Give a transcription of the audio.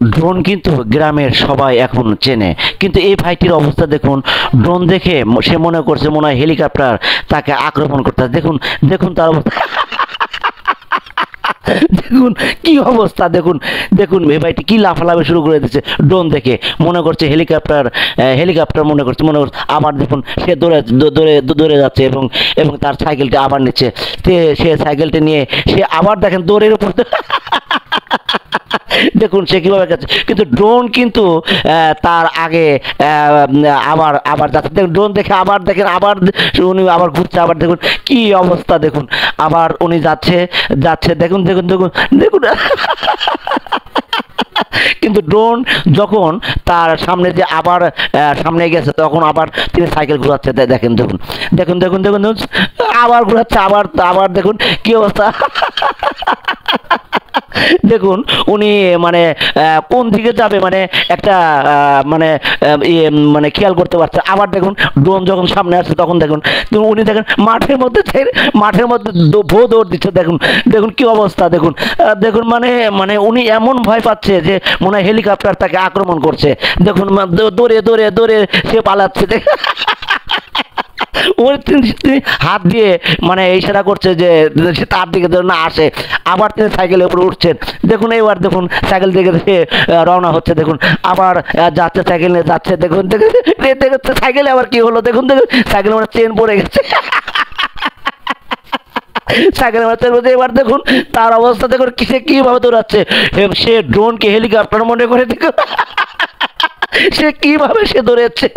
Drone কিন্তু গ্রামের সবাই এখন চেনে, কিন্তু এই ভাইটির অবস্থা দেখুন। ড্রোন দেখে সে মনে করছে মনে হয় হেলিকপ্টার তাকে আক্রমণ করতেছে। দেখুন, দেখুন তার অবস্থা। দেখুন কি অবস্থা, দেখুন দেখুন এই ভাইটি কি লাফালাফি শুরু করে দিচ্ছে ড্রোন দেখে, মনে করছে হেলিকপ্টার, হেলিকপ্টার মনে করছে। আবার দেখুন সে দৌড়ে যাচ্ছে এবং এবং তার সাইকেলটা আবার নিচ্ছে। সে সাইকেলটা নিয়ে সে আবার দেখেন দৌড়ের উপর। দেখুন সে কিভাবে গেছে, কিন্তু ড্রোন কিন্তু তার আগে আবার আবার যাচ্ছে। দেখুন ড্রোন দেখে আবার দেখেন, আবার উনি আবার ঘুরছে, আবার দেখুন কি অবস্থা, দেখুন আবার উনি যাচ্ছে যাচ্ছে। দেখুন দেখুন দেখুন দেখুন। কিন্তু ড্রোন যখন তার সামনে যে আবার সামনে গেছে, তখন আবার তিনি সাইকেল ঘোরাচ্ছে। দেখেন দেখুন দেখুন দেখুন দেখুন দেখুন আবার ঘোরাচ্ছে, আবার আবার দেখুন কি অবস্থা। দেখুন উনি মানে কোন দিকে যাবে মানে একটা মানে মানে খেয়াল করতে পারছে। আবার দেখুন ড্রোন যখন সামনে আসছে তখন দেখুন উনি দেখেন মাঠের মধ্যে দৌড় দিচ্ছে। দেখুন দেখুন কি অবস্থা, দেখুন দেখুন মানে মানে উনি এমন ভয় পাচ্ছে যে মনে হয় হেলিকপ্টার তাকে আক্রমণ করছে। দেখুন দৌড়ে দৌড়ে দৌড়ে সে পালাচ্ছে। ওই তিনি হাত দিয়ে মানে ইশারা করছে যে সে তার দিকে যেন না আসে। আবার তিনি সাইকেলের উপরে উঠছেন। দেখুন এবার দেখুন সাইকেল থেকে সে রওনা হচ্ছে। দেখুন আবার যাচ্ছে, সাইকেল নিয়ে যাচ্ছে। দেখুন দেখুন দেখুন সাইকেলে আবার কি হলো, দেখুন দেখুন সাইকেল মানে চেন পড়ে গেছে। সাইকেল মারতে বলছে। এবার দেখুন তার অবস্থা দেখুন সে কিভাবে দৌড়াচ্ছে। সে ড্রোনকে হেলিকপ্টার মনে করে, দেখুন সে কিভাবে সে দৌড়াচ্ছে।